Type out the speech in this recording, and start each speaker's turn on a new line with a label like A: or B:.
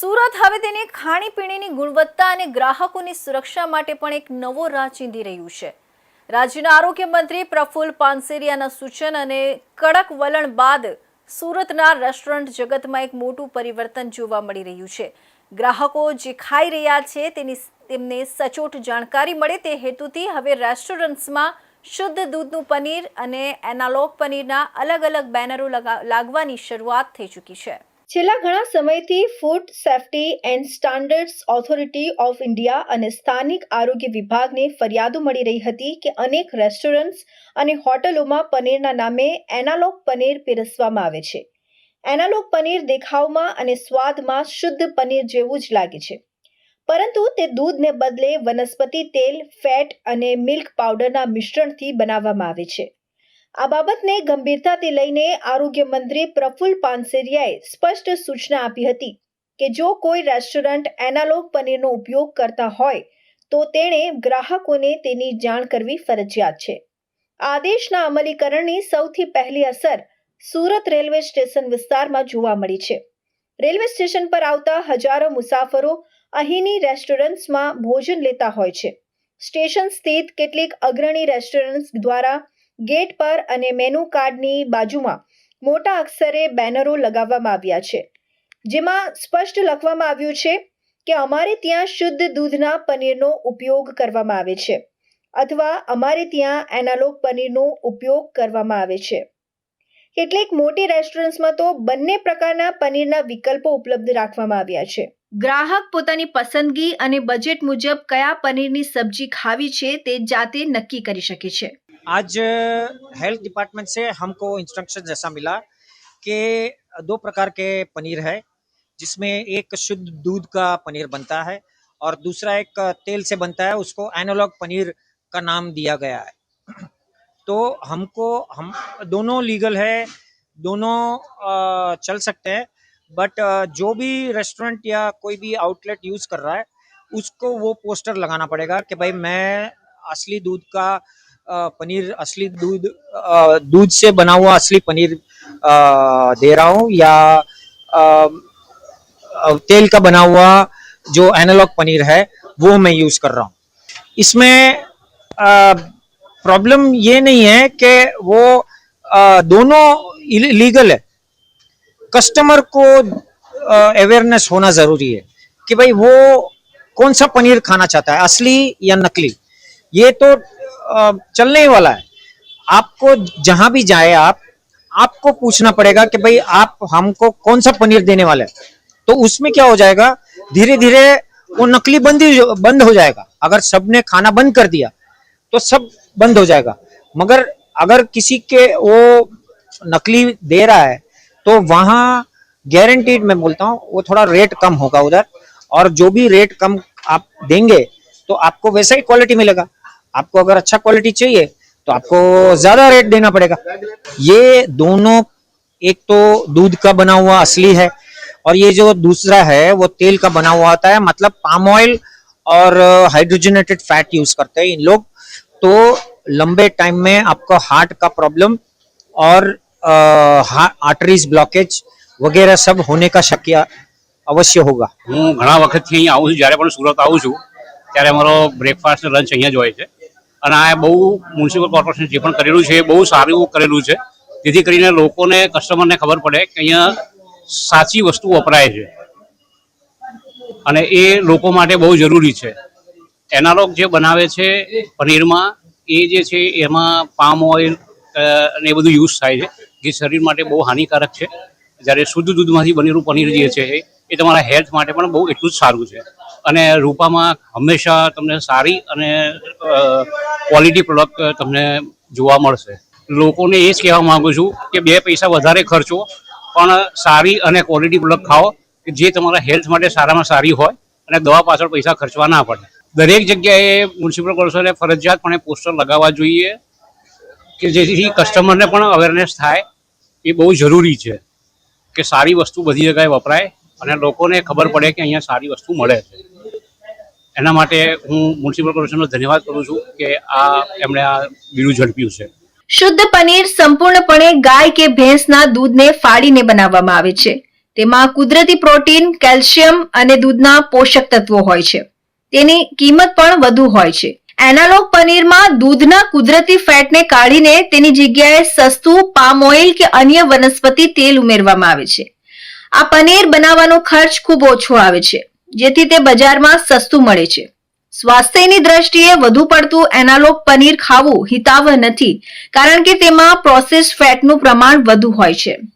A: સુરત હવે તેની ખાણીપીણીની ગુણવત્તા અને ગ્રાહકોની સુરક્ષા માટે પણ એક નવો રાહ ચીંધી રહ્યું છે। રાજ્યના આરોગ્ય મંત્રી પ્રફુલ્લ પાનસેરિયાના સૂચન અને કડક વલણ બાદ સુરતના રેસ્ટોરન્ટ જગતમાં એક મોટું પરિવર્તન જોવા મળી રહ્યું છે। ગ્રાહકો જે ખાઈ રહ્યા છે તેમને સચોટ જાણકારી મળે તે હેતુથી હવે રેસ્ટોરન્ટ્સમાં શુદ્ધ દૂધનું પનીર અને એનાલોગ પનીરના અલગ-અલગ બેનરો લાગવાની શરૂઆત થઈ ચૂકી છે। છેલ્લા ઘણા સમયથી food safety and standards authority of India અને સ્થાનિક આરોગ્ય વિભાગને ફરિયાદો મળી રહી હતી કે અનેક રેસ્ટોરન્ટ્સ અને હોટલોમાં પનીરના નામે એનાલોગ પનીર પીરસવામાં આવે છે। એનાલોગ પનીર દેખાવમાં અને સ્વાદમાં શુદ્ધ પનીર જેવું જ લાગે છે, પરંતુ તે દૂધને બદલે વનસ્પતિ તેલ, ફેટ અને મિલ્ક પાવડરના મિશ્રણથી બનાવવામાં આવે છે। આ બાબતને ગંભીરતાથી લઈને આરોગ્ય મંત્રી પ્રફુલ્લ પાનસેરિયાએ સ્પષ્ટ સૂચના આપી હતી કે જો કોઈ રેસ્ટોરન્ટ એનાલોગ પનીરનો ઉપયોગ કરતા હોય તો તેણે ગ્રાહકોને તેની જાણ કરવી ફરજિયાત છે। આદેશના અમલીકરણની સૌથી પહેલી અસર સુરત રેલવે સ્ટેશન વિસ્તારમાં જોવા મળી છે। રેલવે સ્ટેશન પર આવતા હજારો મુસાફરો અહીંની રેસ્ટોરન્ટ્સમાં ભોજન લેતા હોય છે। સ્ટેશન સ્થિત કેટલીક અગ્રણી રેસ્ટોરન્ટ્સ દ્વારા ગેટ પર અને મેનુ કાર્ડની બાજુમાં મોટા અક્ષરે બેનરો લગાવવામાં આવ્યા છે, જેમાં સ્પષ્ટ લખવામાં આવ્યું છે કે અમારે ત્યાં શુદ્ધ દૂધના પનીરનો ઉપયોગ કરવામાં આવે છે અથવા અમારે ત્યાં એનાલોગ પનીરનો ઉપયોગ કરવામાં આવે છે। કેટલીક મોટી રેસ્ટોરન્ટ્સમાં તો બંને પ્રકારના પનીરના વિકલ્પો ઉપલબ્ધ રાખવામાં આવ્યા છે। ગ્રાહક પોતાની પસંદગી અને બજેટ મુજબ કયા પનીરની સબ્જી ખાવી છે તે જાતે નક્કી કરી શકે છે।
B: आज हेल्थ डिपार्टमेंट से हमको इंस्ट्रक्शन जैसा मिला कि 2 प्रकार के पनीर है, जिसमें एक शुद्ध दूध का पनीर बनता है और दूसरा एक तेल से बनता है, उसको एनालॉग पनीर का नाम दिया गया है। तो हम दोनों लीगल है, दोनों चल सकते हैं, बट जो भी रेस्टोरेंट या कोई भी आउटलेट यूज़ कर रहा है उसको वो पोस्टर लगाना पड़ेगा कि भाई मैं असली दूध का पनीर, असली दूध से बना हुआ असली पनीर दे रहा हूँ या तेल का बना हुआ जो एनालॉग पनीर है वो मैं यूज कर रहा हूँ। इसमें प्रॉब्लम ये नहीं है कि वो दोनों लीगल है। कस्टमर को अवेयरनेस होना जरूरी है कि भाई वो कौन सा पनीर खाना चाहता है, असली या नकली। ये तो चलने ही वाला है। आपको जहां भी जाए आपको पूछना पड़ेगा कि भाई आप हमको कौन सा पनीर देने वाले हैं। तो उसमें क्या हो जाएगा, धीरे धीरे वो नकली बंद हो जाएगा। अगर सबने खाना बंद कर दिया तो सब बंद हो जाएगा, मगर अगर किसी के वो नकली दे रहा है तो वहां गारंटीड मैं बोलता हूँ वो थोड़ा रेट कम होगा उधर, और जो भी रेट कम आप देंगे तो आपको वैसा ही क्वालिटी मिलेगा। आपको अगर अच्छा क्वालिटी चाहिए तो आपको ज्यादा रेट देना पड़ेगा। ये दोनों, एक तो दूध का बना हुआ असली है और ये जो दूसरा है वो तेल का बना हुआ आता है, मतलब पाम ऑयल और हाइड्रोजनेटेड फैट यूज करते हैं इन लोग। तो लंबे टाइम में आपको हार्ट का प्रॉब्लम और आर्टरीज ब्लॉकेज वगैरह सब होने का शक्य अवश्य होगा।
C: હું ઘણા વખતથી અહીં આવું છું, જ્યારે પણ સુરત આવું છું ત્યારે અમારો બ્રેકફાસ્ટ લંચ અહીંયા જ હોય છે, અને આ બહુ મ્યુનિસિપલ કોર્પોરેશન જે પણ કરેલું છે એ બહુ સારું કરેલું છે, જેથી કરીને લોકોને, કસ્ટમરને ખબર પડે કે અહીંયા સાચી વસ્તુ વપરાય છે અને એ લોકો માટે બહુ જરૂરી છે। એનાલોગ જે બનાવે છે પનીરમાં એ જે છે એમાં પામ ઓઇલ અને એ બધું યુઝ થાય છે, જે શરીર માટે બહુ હાનિકારક છે। જ્યારે શુદ્ધ દૂધમાંથી બનેલું પનીર જે છે એ તમારા હેલ્થ માટે પણ બહુ એટલું જ સારું છે, અને રૂપામાં હંમેશા તમને સારી અને ક્વોલિટી પ્રોડક્ટ તમને જોવા મળશે। લોકોને એ જ કહેવા માગું છું કે 2 પૈસા વધારે ખર્ચો પણ સારી અને ક્વોલિટી પ્રોડક્ટ ખાઓ કે જે તમારા હેલ્થ માટે સારામાં સારી હોય અને દવા પાછળ પૈસા ખર્ચવા ના પડે। દરેક જગ્યાએ મ્યુનિસિપલ કોર્પોરેશને ફરજિયાતપણે પોસ્ટર લગાવવા જોઈએ કે જેથી કસ્ટમરને પણ અવેરનેસ થાય। એ બહુ જરૂરી છે કે સારી વસ્તુ બધી જગ્યાએ વપરાય અને લોકોને ખબર પડે કે અહીંયા સારી વસ્તુ મળે છે। એના માટે હું મ્યુનિસિપલ કોર્પોરેશનનો ધન્યવાદ કરું છું કે એમણે આ બીડું ઝડપ્યું છે।
A: શુદ્ધ પનીર સંપૂર્ણપણે ગાય કે ભેંસના દૂધને ફાડીને બનાવવામાં આવે છે। તેમાં કુદરતી પ્રોટીન, કેલ્શિયમ અને દૂધના પોષક તત્વો હોય છે. તેની કિંમત પણ વધુ હોય છે. એનાલોગ પનીરમાં દૂધના કુદરતી ફેટને કાઢીને તેની જગ્યાએ સસ્તું પામ ઓઇલ કે અન્ય વનસ્પતિ તેલ ઉમેરવામાં આવે છે. આ પનીર બનાવવાનો ખર્ચ ખૂબ ઓછો આવે છે, જેથી તે બજારમાં સસ્તું મળે છે. સ્વાસ્થ્યની દ્રષ્ટિએ વધુ પડતું એનાલોગ પનીર ખાવું હિતાવહ નથી, કારણ કે તેમાં પ્રોસેસ્ડ ફેટનું પ્રમાણ વધુ હોય છે.